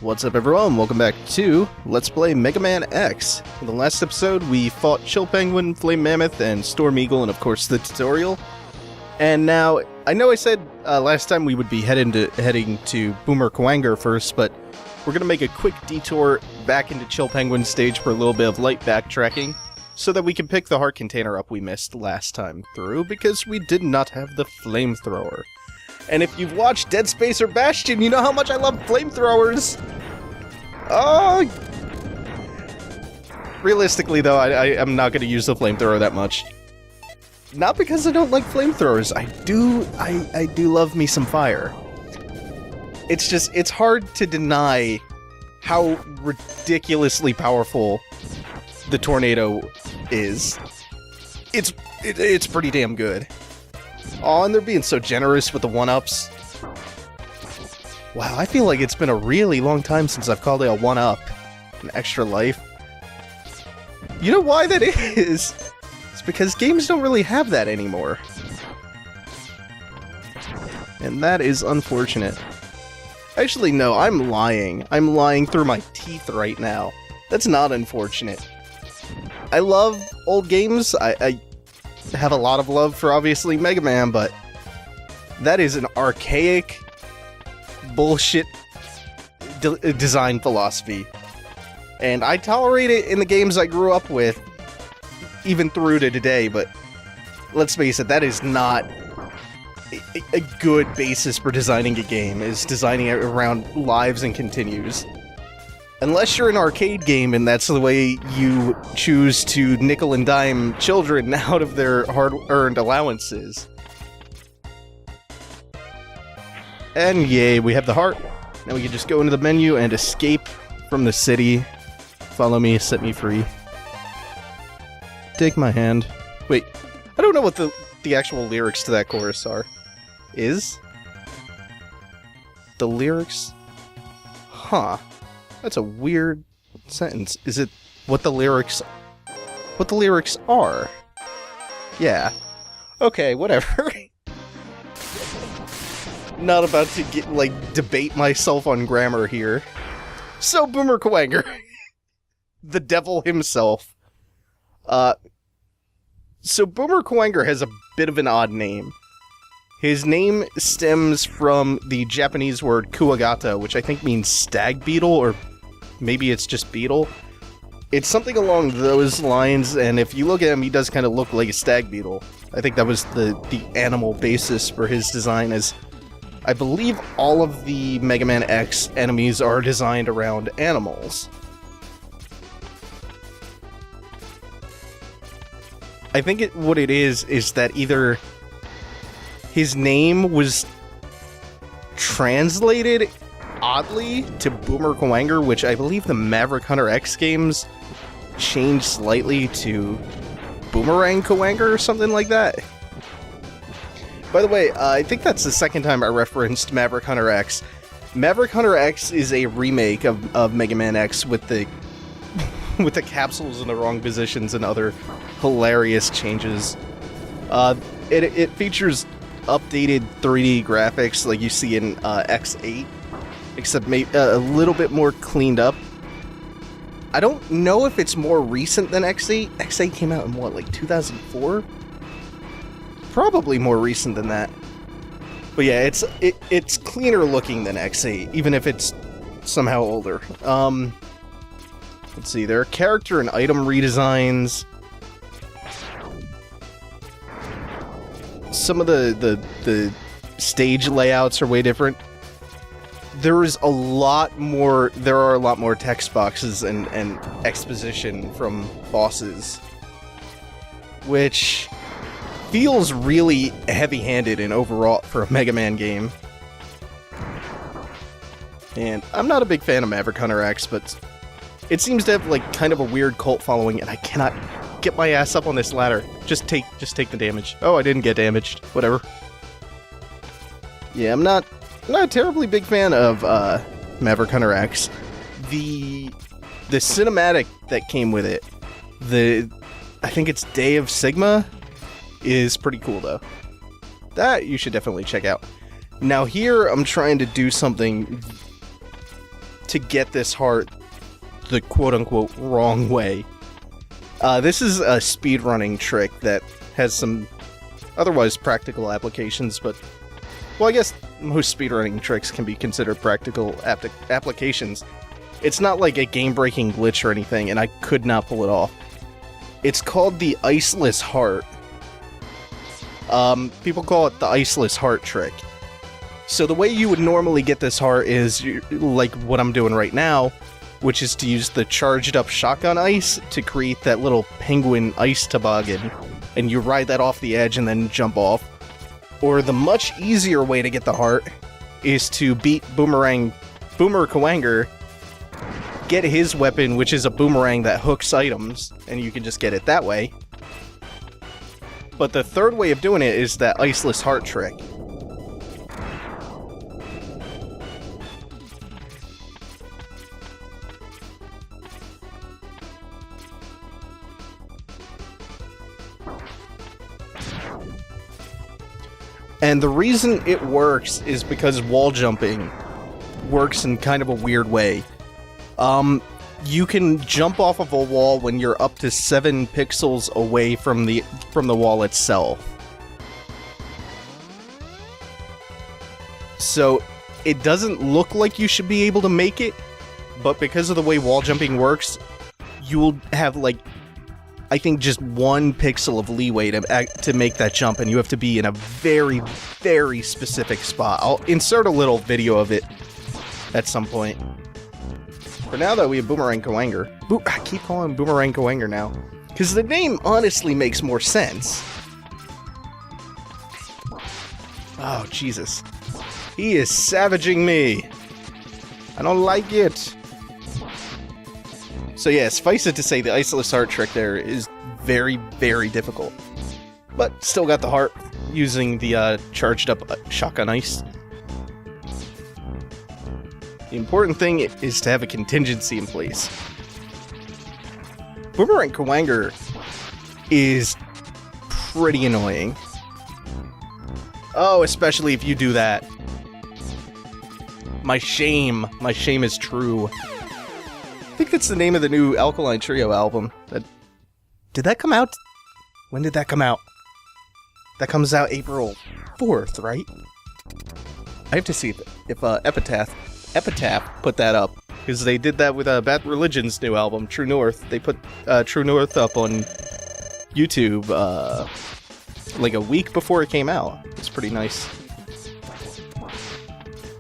What's up everyone, welcome back to Let's Play Mega Man X. In the last episode we fought Chill Penguin, Flame Mammoth, and Storm Eagle, and of course the tutorial. And now, I know I said last time we would be heading to Boomer Kuwanger first, but we're going to make a quick detour back into Chill Penguin stage for a little bit of light backtracking, so that we can pick the heart container up we missed last time through, because we did not have the flamethrower. And if you've watched Dead Space or Bastion, you know how much I love flamethrowers! Oh! Realistically, though, I am not going to use the flamethrower that much. Not because I don't like flamethrowers. I do love me some fire. It's just, it's hard to deny how ridiculously powerful the tornado is. It's pretty damn good. Aw, and they're being so generous with the one-ups. Wow, I feel like it's been a really long time since I've called it a one-up. An extra life. You know why that is? It's because games don't really have that anymore. And that is unfortunate. Actually, no, I'm lying. I'm lying through my teeth right now. That's not unfortunate. I love old games. I have a lot of love for, obviously, Mega Man, but that is an archaic bullshit design philosophy. And I tolerate it in the games I grew up with, even through to today, but let's face it, that is not a good basis for designing a game, is designing it around lives and continues. Unless you're an arcade game and that's the way you choose to nickel and dime children out of their hard-earned allowances. And yay, we have the heart. Now we can just go into the menu and escape from the city. Follow me, set me free. Take my hand. Wait, I don't know what the actual lyrics to that chorus are. Is? The lyrics? Huh. That's a weird sentence. Is it what the lyrics are? Yeah. Okay, whatever. Not about to get, debate myself on grammar here. So, Boomer Kuwanger. The devil himself. So Boomer Kuwanger has a bit of an odd name. His name stems from the Japanese word kuwagata, which I think means stag beetle, or maybe it's just beetle. It's something along those lines, and if you look at him, he does kind of look like a stag beetle. I think that was the animal basis for his design, as I believe all of the Mega Man X enemies are designed around animals. I think what it is that either his name was translated oddly to Boomer Kuwanger, which I believe the Maverick Hunter X games changed slightly to Boomerang Kuwanger or something like that. By the way, I think that's the second time I referenced Maverick Hunter X. Maverick Hunter X is a remake of Mega Man X with the capsules in the wrong positions and other hilarious changes. It features updated 3D graphics like you see in X8, except maybe a little bit more cleaned up. I don't know if it's more recent than X8. X8 came out in what, like 2004? Probably more recent than that. But yeah, it's cleaner looking than X8, even if it's somehow older. Let's see, there are character and item redesigns. Some of the stage layouts are way different. There are a lot more text boxes and exposition from bosses, which feels really heavy-handed and overwrought for a Mega Man game. And I'm not a big fan of Maverick Hunter X, but it seems to have kind of a weird cult following, and I cannot get my ass up on this ladder. Just take the damage. Oh, I didn't get damaged. Whatever. Yeah, I'm not a terribly big fan of Maverick Hunter X. The cinematic that came with it, I think it's Day of Sigma, is pretty cool though. That you should definitely check out. Now here I'm trying to do something to get this heart the quote-unquote wrong way. This is a speedrunning trick that has some otherwise practical applications, but, well, I guess most speedrunning tricks can be considered practical applications. It's not like a game-breaking glitch or anything, and I could not pull it off. It's called the Iceless Heart. People call it the Iceless Heart trick. So the way you would normally get this heart is, like what I'm doing right now, which is to use the charged up shotgun ice to create that little penguin ice toboggan, and you ride that off the edge and then jump off. Or the much easier way to get the heart is to beat Boomer Kuwanger, get his weapon, which is a boomerang that hooks items, and you can just get it that way. But the third way of doing it is that Iceless Heart trick. And the reason it works is because wall jumping works in kind of a weird way. You can jump off of a wall when you're up to 7 pixels away from the wall itself. So it doesn't look like you should be able to make it, but because of the way wall jumping works, you will have, like, I think just 1 pixel of leeway to make that jump, and you have to be in a very, very specific spot. I'll insert a little video of it at some point. For now, though, we have Boomerang Kuwanger. I keep calling him Boomerang Kuwanger now, because the name honestly makes more sense. Oh, Jesus. He is savaging me. I don't like it. So yeah, suffice it to say, the Iceless Heart trick there is very, very difficult. But still got the heart using the charged up shotgun ice. The important thing is to have a contingency in place. Boomerang Kuwanger is pretty annoying. Oh, especially if you do that. My shame is true. I think that's the name of the new Alkaline Trio album. Did that come out? When did that come out? That comes out April 4th, right? I have to see if Epitaph put that up, because they did that with Bad Religion's new album, True North. They put True North up on YouTube like a week before it came out. It's pretty nice.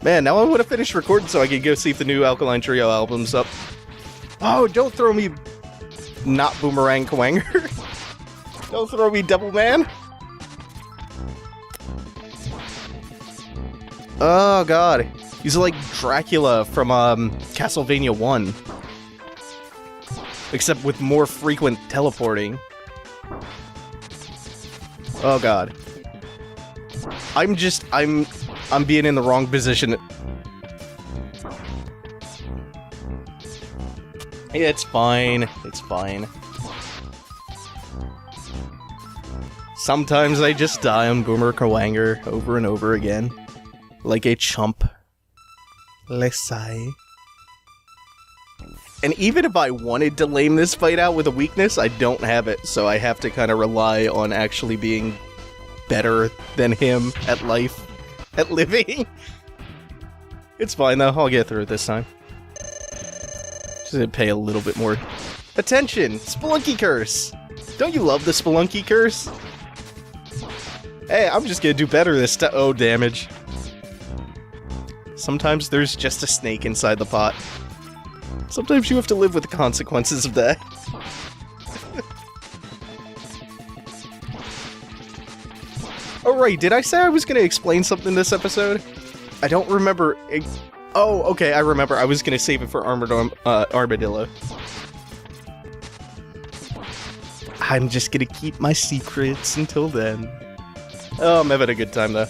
Man, now I want to finish recording so I can go see if the new Alkaline Trio album's up. Oh, don't throw me not Boomerang Kuwanger. Don't throw me Double Man. Oh, God. He's like Dracula from Castlevania 1. Except with more frequent teleporting. Oh, God. I'm being in the wrong position. Yeah, it's fine. It's fine. Sometimes I just die on Boomer Kuwanger over and over again. Like a chump. Let's say. And even if I wanted to lame this fight out with a weakness, I don't have it, so I have to kind of rely on actually being better than him at life, at living. It's fine though, I'll get through it this time. Just gonna pay a little bit more attention. Spelunky Curse! Don't you love the Spelunky Curse? Hey, I'm just gonna do better this time. Oh, damage. Sometimes there's just a snake inside the pot. Sometimes you have to live with the consequences of that. Oh right, did I say I was gonna explain something this episode? I don't remember. Oh, okay, I remember. I was gonna save it for Armadillo. I'm just gonna keep my secrets until then. Oh, I'm having a good time though.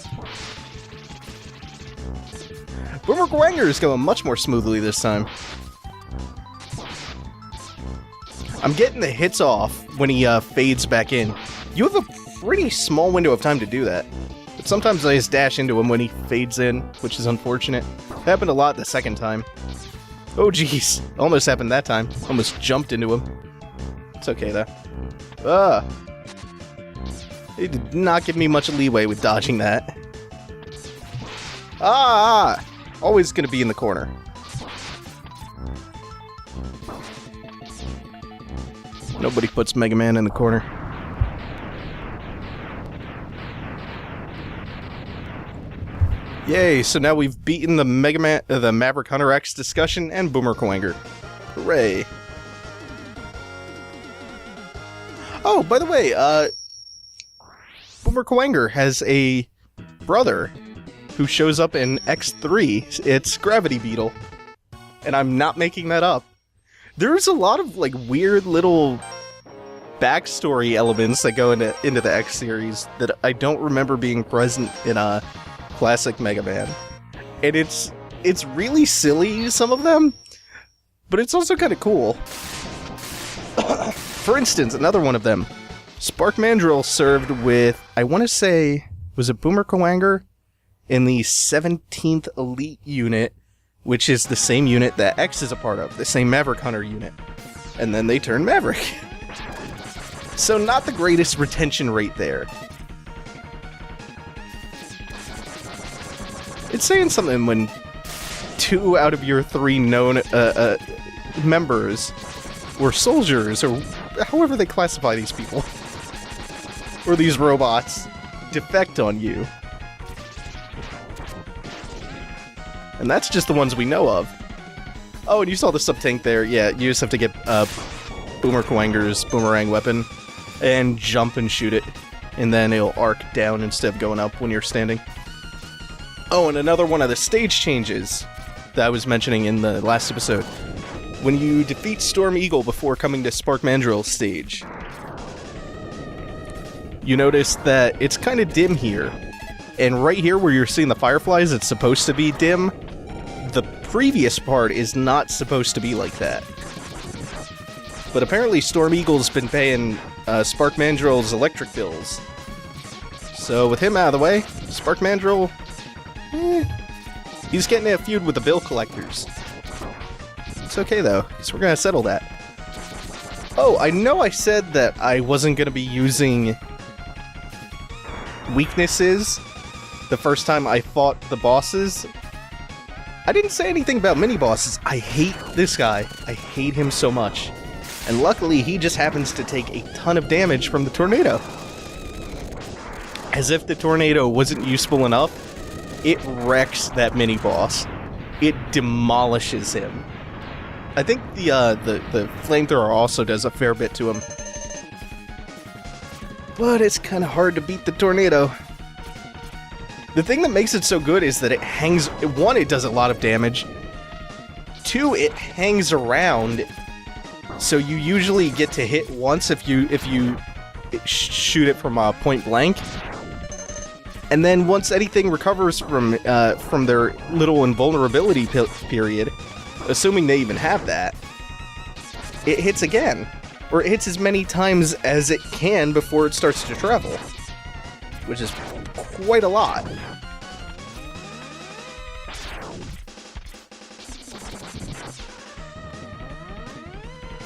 Boomer Kuwanger is going much more smoothly this time. I'm getting the hits off when he fades back in. You have a pretty small window of time to do that. But sometimes I just dash into him when he fades in, which is unfortunate. It happened a lot the second time. Oh jeez, almost happened that time. Almost jumped into him. It's okay though. They did not give me much leeway with dodging that. Always gonna be in the corner. Nobody puts Mega Man in the corner. Yay, so now we've beaten the the Maverick Hunter X discussion and Boomer Kuwanger. Hooray. Oh, by the way, Boomer Kuwanger has a brother who shows up in X3. It's Gravity Beetle. And I'm not making that up. There's a lot of, like, weird little backstory elements that go into the X series that I don't remember being present in a classic Mega Man. And it's really silly, some of them, but it's also kind of cool. For instance, another one of them, Spark Mandrill served with, I want to say, was it Boomer Kuwanger? In the 17th Elite unit, which is the same unit that X is a part of, the same Maverick Hunter unit. And then they turned Maverick. So not the greatest retention rate there. It's saying something when 2 out of your 3 known members were soldiers, or however they classify these people, or these robots, defect on you. And that's just the ones we know of. Oh, and you saw the sub-tank there. Yeah, you just have to get Boomer Kuwanger's boomerang weapon and jump and shoot it. And then it'll arc down instead of going up when you're standing. Oh, and another one of the stage changes that I was mentioning in the last episode. When you defeat Storm Eagle before coming to Spark Mandrill stage, you notice that it's kind of dim here. And right here where you're seeing the fireflies, it's supposed to be dim. The previous part is not supposed to be like that. But apparently Storm Eagle's been paying Spark Mandrill's electric bills. So with him out of the way, Spark Mandrill, he's getting a feud with the bill collectors. It's okay though, because we're gonna settle that. Oh, I know I said that I wasn't gonna be using weaknesses the first time I fought the bosses. I didn't say anything about mini-bosses. I hate this guy. I hate him so much. And luckily, he just happens to take a ton of damage from the tornado. As if the tornado wasn't useful enough, it wrecks that mini-boss. It demolishes him. I think the flamethrower also does a fair bit to him. But it's kind of hard to beat the tornado. The thing that makes it so good is that it hangs... 1, it does a lot of damage. 2, it hangs around, so you usually get to hit once if you shoot it from point blank. And then once anything recovers from their little invulnerability period, assuming they even have that, it hits again. Or it hits as many times as it can before it starts to travel. Which is quite a lot.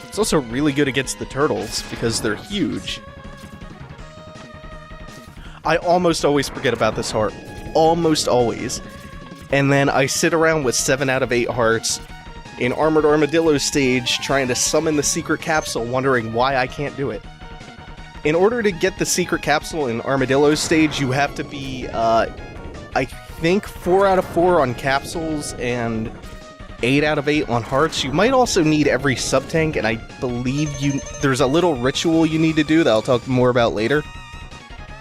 It's also really good against the turtles, because they're huge. I almost always forget about this heart. Almost always. And then I sit around with 7 out of 8 hearts in Armored Armadillo stage, trying to summon the secret capsule, wondering why I can't do it. In order to get the secret capsule in Armadillo stage, you have to be, I think 4 out of 4 on capsules and 8 out of 8 on hearts. You might also need every sub-tank, and I believe there's a little ritual you need to do that I'll talk more about later.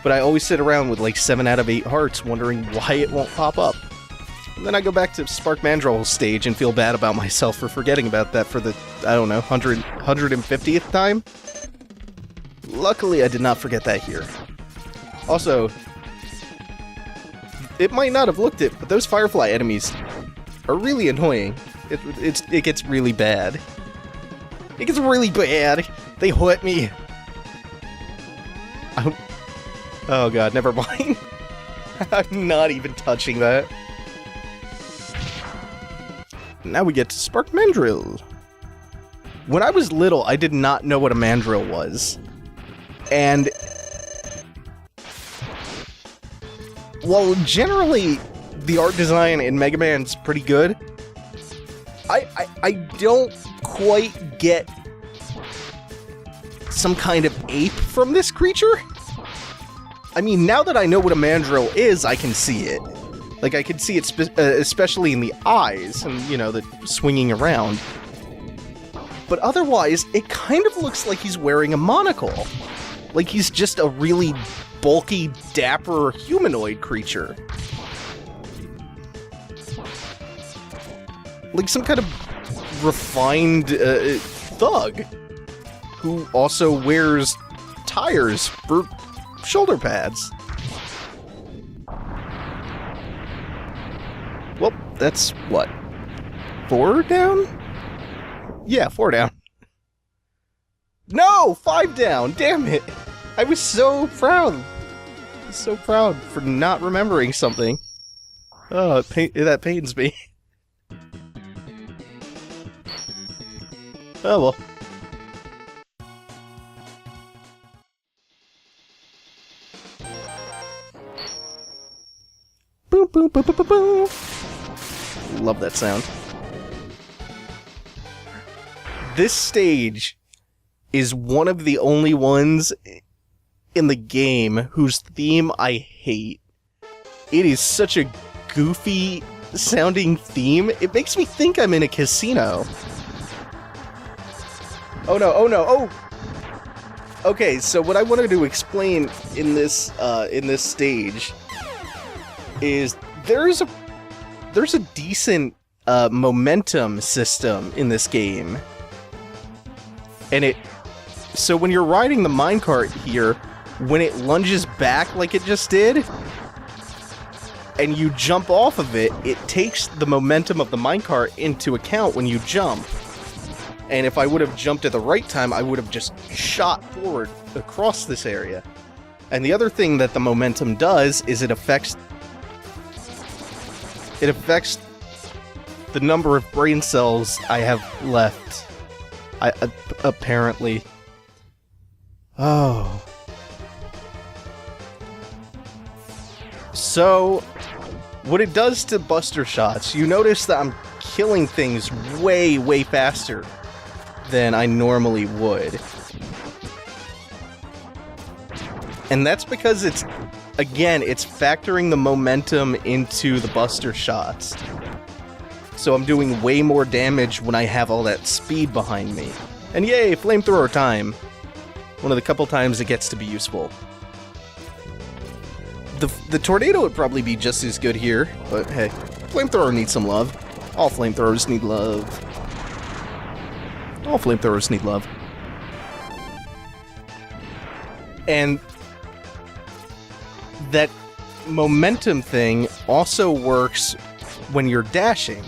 But I always sit around with like 7 out of 8 hearts, wondering why it won't pop up. And then I go back to Spark Mandrill stage and feel bad about myself for forgetting about that for the, I don't know, 150th time? Luckily, I did not forget that here. Also, it might not have looked it, but those Firefly enemies are really annoying. It gets really bad. It gets really bad. They hurt me. Oh god, never mind. I'm not even touching that. Now we get to spark MANDRILL. When I was little, I did not know what a MANDRILL was. And while generally the art design in Mega Man's pretty good, I don't quite get some kind of ape from this creature. I mean, now that I know what a MANDRILL is, I can see it. Like, I can see it especially in the eyes and, you know, the swinging around. But otherwise, it kind of looks like he's wearing a monocle. Like he's just a really bulky, dapper humanoid creature. Like some kind of refined thug who also wears tires for shoulder pads. Well, that's what? 4 down? Yeah, 4 down. No! 5 down! Damn it! I was so proud! I was so proud for not remembering something. Oh, that pains me. Oh well. Boom, boom, boom, boom, boom, boom. Love that sound. This stage is one of the only ones in the game whose theme I hate. It is such a goofy sounding theme. It makes me think I'm in a casino. Oh no, oh no, oh! Okay, so what I wanted to explain in this stage is there's a decent momentum system in this game. And so when you're riding the minecart here, when it lunges back like it just did, and you jump off of it, it takes the momentum of the minecart into account when you jump. And if I would have jumped at the right time, I would have just shot forward across this area. And the other thing that the momentum does is it affects the number of brain cells I have left. Apparently. Oh. So, what it does to Buster Shots, you notice that I'm killing things way, way faster than I normally would. And that's because it's factoring the momentum into the Buster Shots. So I'm doing way more damage when I have all that speed behind me. And yay, flamethrower time! One of the couple times it gets to be useful. The tornado would probably be just as good here, but hey, flamethrower needs some love. All flamethrowers need love. All flamethrowers need love. And that momentum thing also works when you're dashing.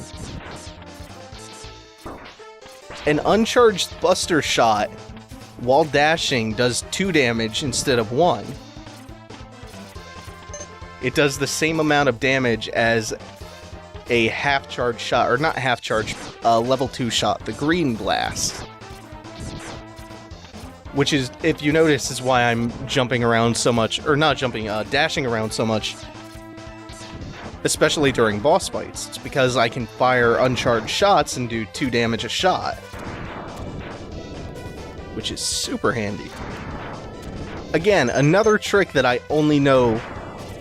An uncharged Buster Shot while dashing does 2 damage instead of 1. It does the same amount of damage as a half-charged shot, or not half-charged, level 2 shot, the Green Blast. Which is, if you notice, is why I'm jumping around so much, or not jumping, dashing around so much, especially during boss fights. It's because I can fire uncharged shots and do 2 damage a shot. Which is super handy. Again, another trick that I only know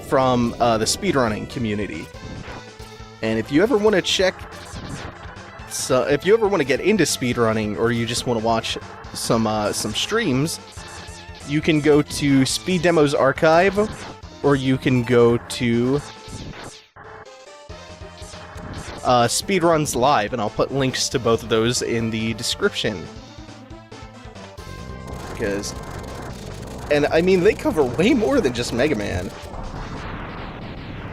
from the speedrunning community. And if you ever want to check... So, if you ever want to get into speedrunning, or you just want to watch some streams, you can go to Speed Demos Archive, or you can go to Speedruns Live, and I'll put links to both of those in the description. Because... And, I mean, they cover way more than just Mega Man.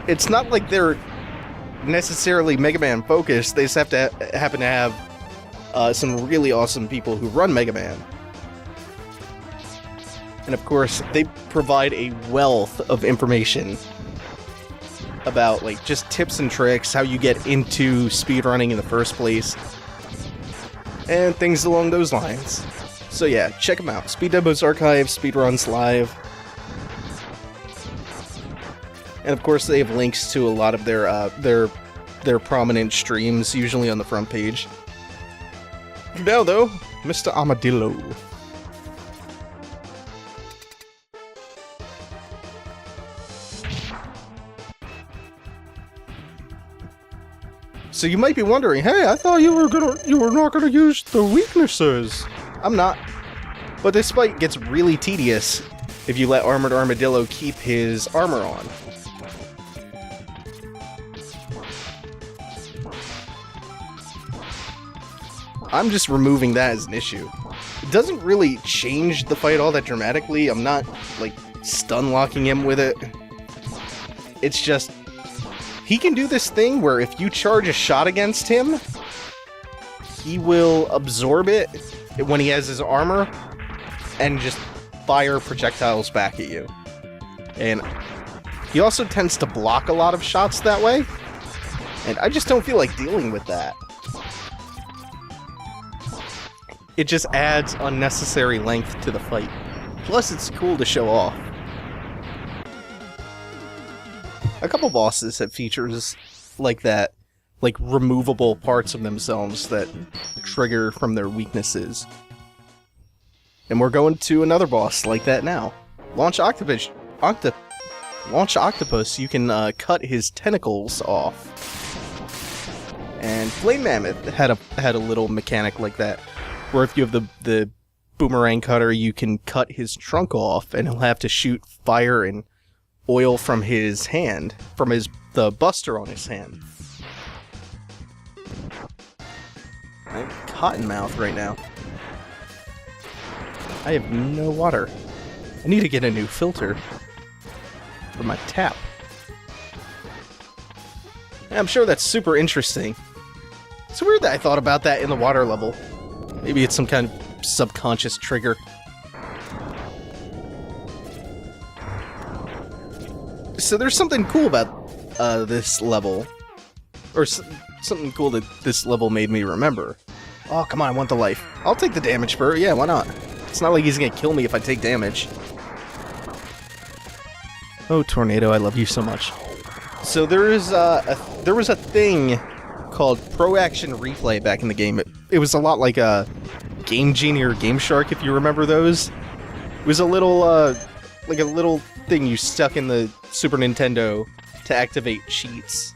It's not like they're necessarily Mega Man focused, they just have to happen to have some really awesome people who run Mega Man. And of course, they provide a wealth of information about like just tips and tricks, how you get into speedrunning in the first place, and things along those lines. So yeah, check them out. Speed Demos Archive, Speedruns Live. And of course they have links to a lot of their prominent streams, usually on the front page. Now though, Mr. Armadillo. So you might be wondering, hey, I thought you were not gonna use the weaknesses. I'm not. But this fight gets really tedious if you let Armored Armadillo keep his armor on. I'm just removing that as an issue. It doesn't really change the fight all that dramatically. I'm not, like, stun locking him with it. It's just, he can do this thing where if you charge a shot against him, he will absorb it when he has his armor and just fire projectiles back at you. And he also tends to block a lot of shots that way, and I just don't feel like dealing with that. It just adds unnecessary length to the fight. Plus, it's cool to show off. A couple bosses have features like that, like removable parts of themselves that trigger from their weaknesses. And we're going to another boss like that now. Launch Octopus, you can cut his tentacles off. And Flame Mammoth had a little mechanic like that, where if you have the boomerang cutter, you can cut his trunk off, and he'll have to shoot fire and oil from his hand, from the buster on his hand. I'm cottonmouth right now. I have no water. I need to get a new filter for my tap. I'm sure that's super interesting. It's weird that I thought about that in the water level. Maybe it's some kind of subconscious trigger. So there's something cool about this level. Or something cool that this level made me remember. Oh, come on, I want the life. I'll take the damage for it. Yeah, why not? It's not like he's gonna kill me if I take damage. Oh, Tornado, I love you so much. So there was a thing called Pro Action Replay back in the game. It was a lot like a Game Genie or Game Shark, if you remember those. It was a little, like a little thing you stuck in the Super Nintendo to activate cheats.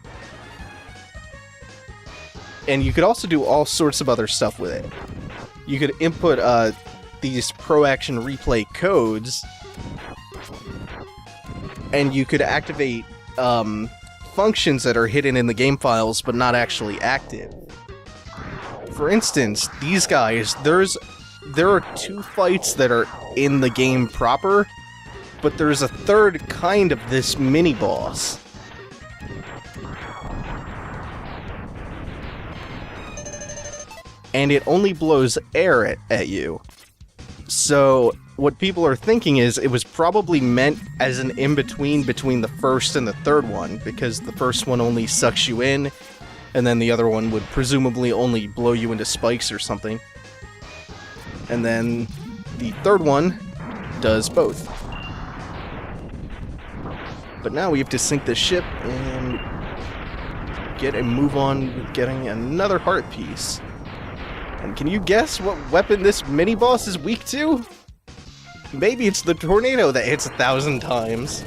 And you could also do all sorts of other stuff with it. You could input these Pro Action Replay codes, and you could activate functions that are hidden in the game files but not actually active. For instance, these guys, there are 2 fights that are in the game proper, but there's a third kind of this mini-boss. And it only blows air at you. So what people are thinking is it was probably meant as an in-between between the first and the third one, because the first one only sucks you in, and then the other one would presumably only blow you into spikes or something. And then the third one does both. But now we have to sink the ship and get a move on with getting another heart piece. And can you guess what weapon this mini-boss is weak to? Maybe it's the tornado that hits 1,000 times.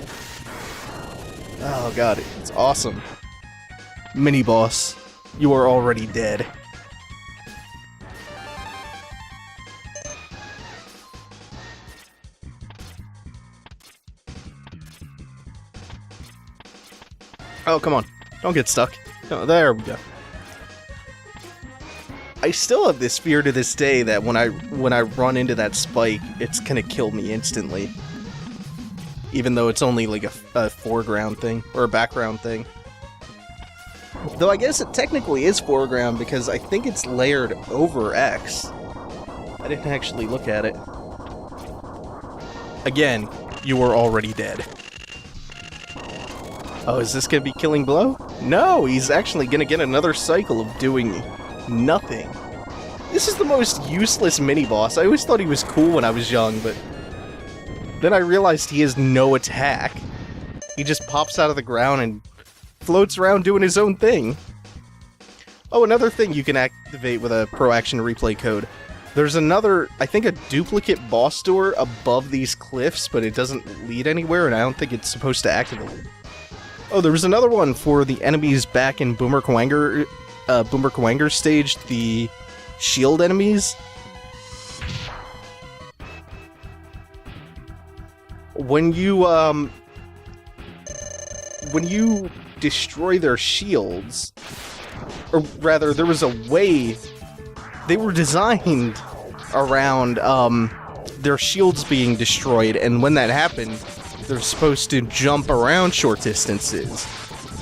Oh god, it's awesome. Mini-boss, you are already dead. Oh, come on. Don't get stuck. Oh, there we go. I still have this fear to this day that when I run into that spike, it's gonna kill me instantly. Even though it's only like a foreground thing, or a background thing. Though I guess it technically is foreground because I think it's layered over X. I didn't actually look at it. Again, you were already dead. Oh, is this gonna be Killing Blow? No, he's actually gonna get another cycle of doing nothing. This is the most useless mini-boss. I always thought he was cool when I was young, but then I realized he has no attack. He just pops out of the ground and floats around doing his own thing. Oh, another thing you can activate with a Pro Action Replay code. There's another, I think, a duplicate boss door above these cliffs, but it doesn't lead anywhere, and I don't think it's supposed to activate it. Oh, there was another one for the enemies back in Boomer Kuwanger stage, the shield enemies. When you destroy their shields, or rather, there was a way they were designed around their shields being destroyed, and when that happened, they're supposed to jump around short distances,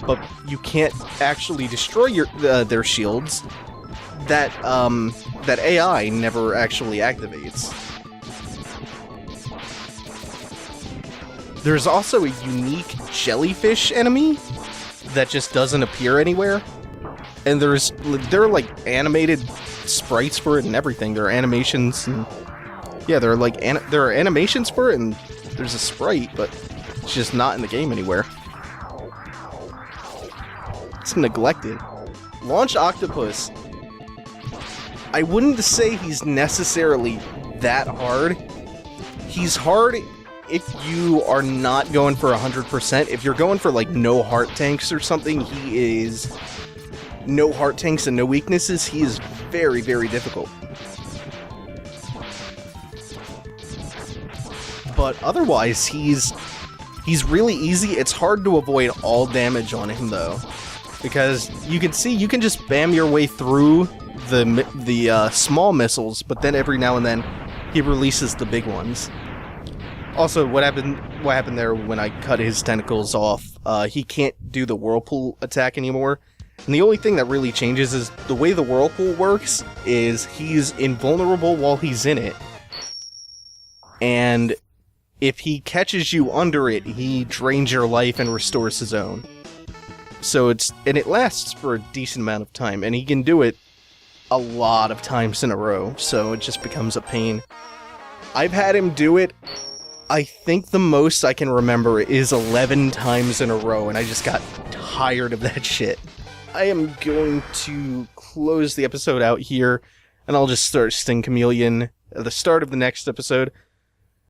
but you can't actually destroy their shields. That AI never actually activates. There's also a unique jellyfish enemy that just doesn't appear anywhere. And there are like animated sprites for it and everything. There are animations and yeah, there are animations for it and there's a sprite, but it's just not in the game anywhere. It's neglected. Launch Octopus. I wouldn't say he's necessarily that hard. He's hard if you are not going for 100%. If you're going for like no heart tanks or something, he is no heart tanks and no weaknesses. He is very, very difficult. But otherwise, he's really easy. It's hard to avoid all damage on him though, because you can see you can just bam your way through the small missiles, but then every now and then he releases the big ones. Also, what happened there when I cut his tentacles off? He can't do the whirlpool attack anymore. And the only thing that really changes is the way the whirlpool works is he's invulnerable while he's in it. And if he catches you under it, he drains your life and restores his own. So it lasts for a decent amount of time, and he can do it a lot of times in a row, so it just becomes a pain. I've had him do it, I think the most I can remember is 11 times in a row, and I just got tired of that shit. I am going to close the episode out here, and I'll just start Sting Chameleon at the start of the next episode.